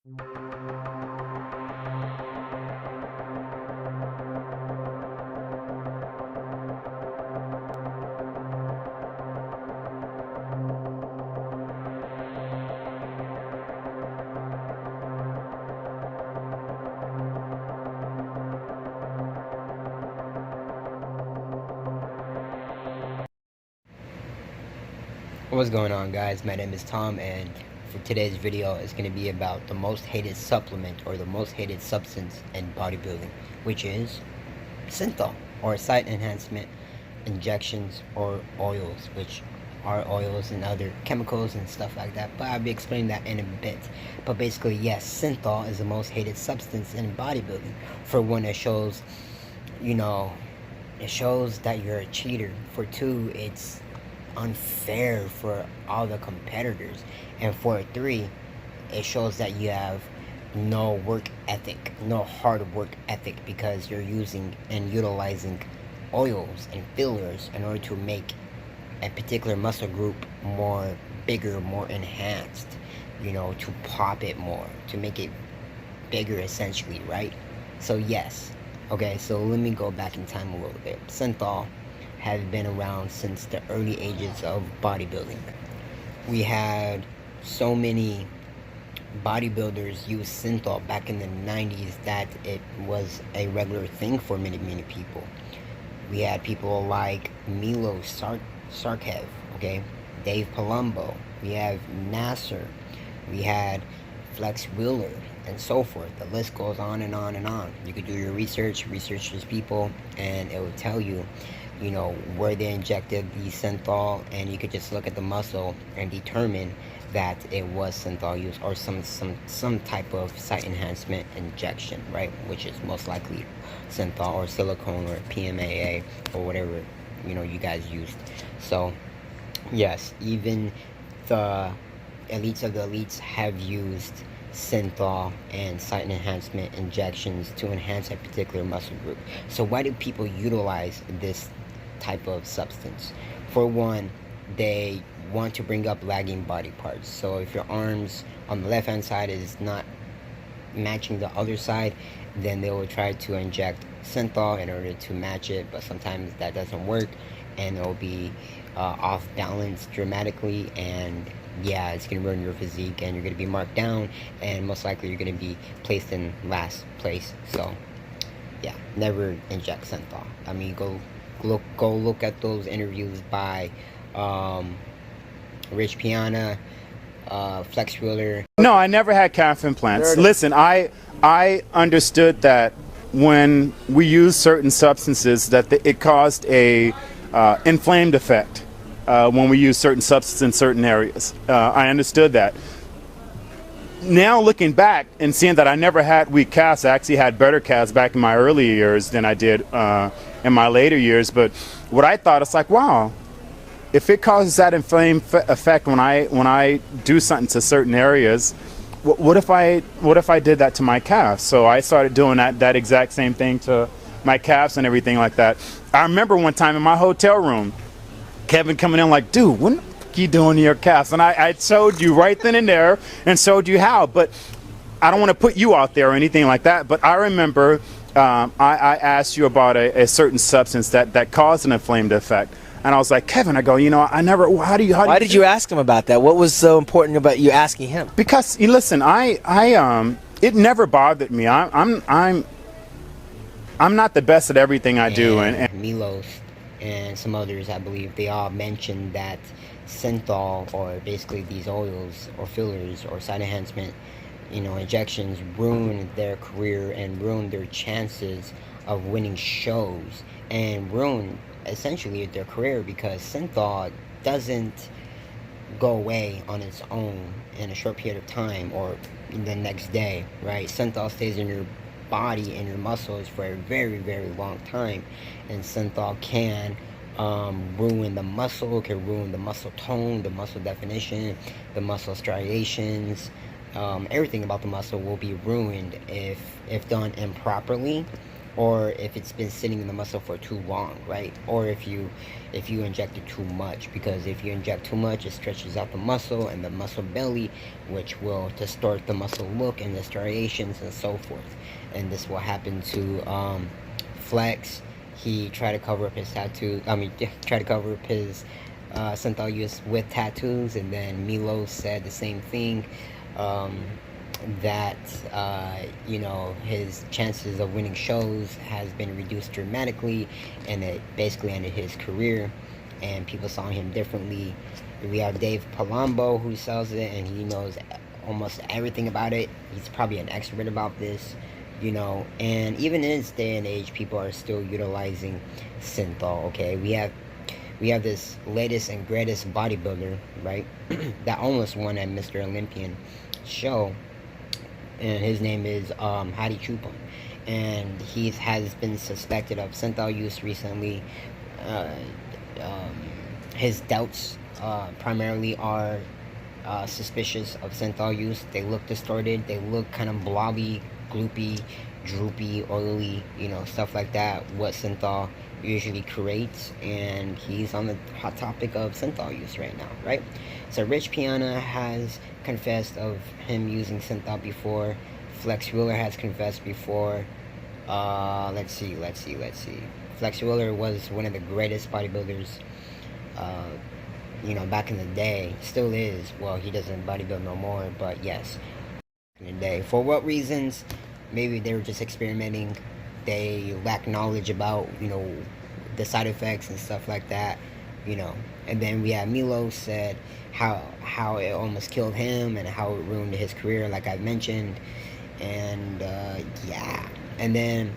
What's going on, guys? My name is Tom, and for today's video it's going to be about the most hated supplement or the most hated substance in bodybuilding, which is Synthol, or site enhancement injections, or oils, which are oils and other chemicals and stuff like that, but I'll be explaining that in a bit. But basically, yes, Synthol is the most hated substance in bodybuilding. For one, it shows, it shows that you're a cheater. For two, it's unfair for all the competitors, and for three, it shows that you have no work ethic, no hard work ethic, because you're using and utilizing oils and fillers in order to make a particular muscle group more bigger, more enhanced, to pop it more, to make it bigger, essentially, right? So yes, okay, so let me go back in time a little bit. Synthol have been around since the early ages of bodybuilding. We had so many bodybuilders use Synthol back in the 90s that it was a regular thing for many people. We had people like Milo Sarkev, okay, Dave Palumbo, we have Nasser, we had Flex Wheeler, and so forth. The list goes on and on and on. You could do your research these people, and it will tell you, where they injected the Synthol, and you could just look at the muscle and determine that it was Synthol use or some type of site enhancement injection, right? Which is most likely Synthol or silicone or PMAA or whatever you guys used. So yes, even the elites of the elites have used Synthol and site enhancement injections to enhance a particular muscle group. So why do people utilize this type of substance? For one, they want to bring up lagging body parts. So if your arms on the left hand side is not matching the other side, then they will try to inject Synthol in order to match it, but sometimes that doesn't work, and it will be off balance dramatically, and yeah, it's gonna ruin your physique, and you're gonna be marked down, and most likely you're gonna be placed in last place. So yeah, never inject Synthol. I mean, go look at those interviews by Rich Piana, Flex Wheeler. No, I never had calf implants. Listen, I understood that when we use certain substances that it caused a inflamed effect when we use certain substances in certain areas. I understood that. Now looking back and seeing that I never had weak calves, I actually had better calves back in my early years than I did in my later years. But what I thought, it's like, wow, if it causes that inflamed effect when I do something to certain areas, what if I did that to my calves? So I started doing that exact same thing to my calves and everything like that. I remember one time in my hotel room, Kevin coming in like, dude, what the fuck you doing to your calves? And I showed you right then and there and showed you how. But I don't want to put you out there or anything like that. But I remember I asked you about a certain substance that caused an inflamed effect. And I was like, Kevin, I go, I never, why did you ask him about that? What was so important about you asking him? Because, listen, it never bothered me. I'm not the best at everything I do. And Milos and some others, I believe, they all mentioned that Synthol, or basically these oils or fillers or site enhancement, injections, ruined their career and ruined their chances of winning shows, and ruined essentially their career, because Synthol doesn't go away on its own in a short period of time or the next day, right? Synthol stays in your body and your muscles for a very, very long time, and Synthol can ruin the muscle, can ruin the muscle tone, the muscle definition, the muscle striations. Everything about the muscle will be ruined if done improperly, or if it's been sitting in the muscle for too long, right? Or if you inject it too much, because if you inject too much, it stretches out the muscle and the muscle belly, which will distort the muscle look and the striations and so forth. And this will happen to Flex. He tried to cover up his tattoo. Tried to cover up his Synthol use with tattoos, and then Milo said the same thing. That you know, his chances of winning shows has been reduced dramatically, and it basically ended his career, and people saw him differently. We have Dave Palumbo, who sells it, and he knows almost everything about it. He's probably an expert about this, you know. And even in this day and age, people are still utilizing Synthol. Okay, we have this latest and greatest bodybuilder, right, that almost won at Mr. Olympian show, and his name is Hadi Chupon, and he has been suspected of Synthol use recently. His doubts primarily are suspicious of Synthol use. They look distorted, they look kind of blobby, gloopy, droopy, oily, you know, stuff like that, what Synthol usually creates. And he's on the hot topic of Synthol use right now, right? So Rich Piana has confessed of him using Synthol before. Flex Wheeler has confessed before. Let's see. Flex Wheeler was one of the greatest bodybuilders, you know, back in the day. Still is. Well, he doesn't bodybuild no more, but yes, in the day. For what reasons? Maybe they were just experimenting. They lack knowledge about, you know, the side effects and stuff like that, you know. And then we have Milo said how it almost killed him and how it ruined his career, like I mentioned. And yeah. And then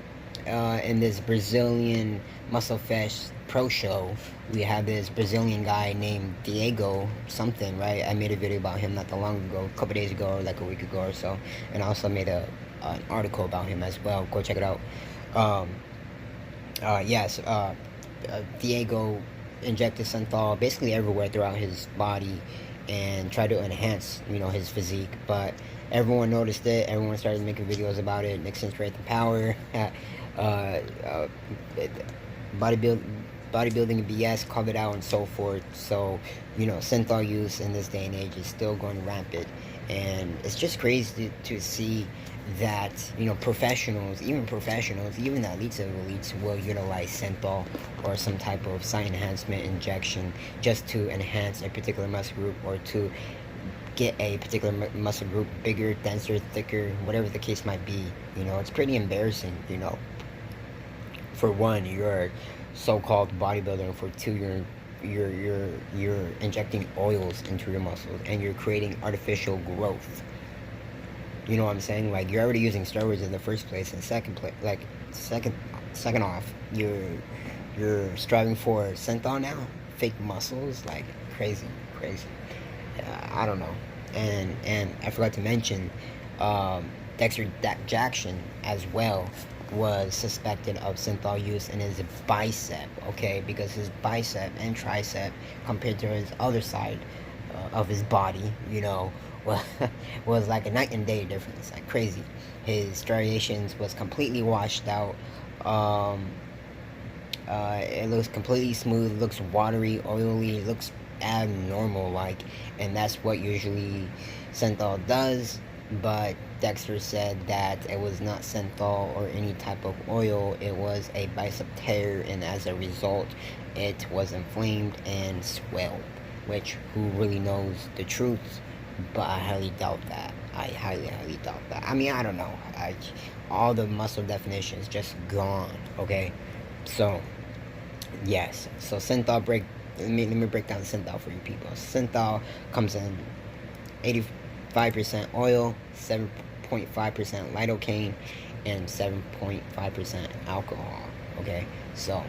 in this Brazilian Muscle Fest Pro Show, we have this Brazilian guy named Diego something, right? I made a video about him not that long ago, a couple days ago, or like a week ago or so, and I also made an article about him as well. Go check it out. Yes, Diego injected Synthol basically everywhere throughout his body and tried to enhance, you know, his physique, but everyone noticed it. Everyone started making videos about it. Nixon Strength and Power, bodybuilding and BS called it out and so forth. So, you know, Synthol use in this day and age is still going rampant, and it's just crazy to see that, you know, professionals, even the elites of elites, will utilize Synthol or some type of side enhancement injection just to enhance a particular muscle group, or to get a particular muscle group bigger, denser, thicker, whatever the case might be. You know, it's pretty embarrassing, you know. For one, you're a so-called bodybuilder, and for two, you're injecting oils into your muscles, and you're creating artificial growth. You know what I'm saying? Like, you're already using steroids in the first place, and second off, you're striving for Synthol now, fake muscles, like crazy. I don't know. And I forgot to mention, Dexter Jackson as well was suspected of Synthol use in his bicep, okay, because his bicep and tricep, compared to his other side of his body, you know, was like a night and day difference, like crazy. His striations was completely washed out. It looks completely smooth, looks watery, oily, looks abnormal, like, and that's what usually Synthol does. But Dexter said that it was not Synthol or any type of oil, it was a bicep tear, and as a result it was inflamed and swelled, which, who really knows the truth? But I highly doubt that. I highly doubt that. I mean, I don't know. All the muscle definition is just gone, okay? So yes, so Synthol let me break down Synthol for you people. Synthol comes in 85% oil, 7.5% lidocaine, and 7.5% alcohol. Okay, so,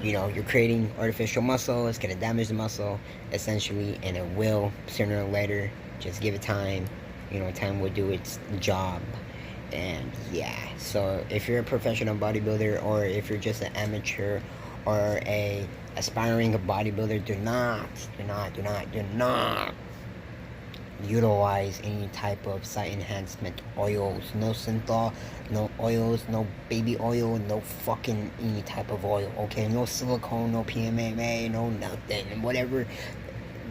you know, you're creating artificial muscle. It's gonna damage the muscle essentially, and it will sooner or later. Just give it time. You know, time will do its job. And yeah, so if you're a professional bodybuilder, or if you're just an amateur or a aspiring bodybuilder, do not utilize any type of site enhancement oils. No Synthol, no oils, no baby oil, no fucking any type of oil, okay? No silicone, no PMMA, no nothing. Whatever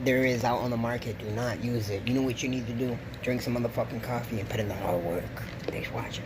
there is out on the market, do not use it. You know what you need to do? Drink some motherfucking coffee and put in the hard work. Thanks for watching.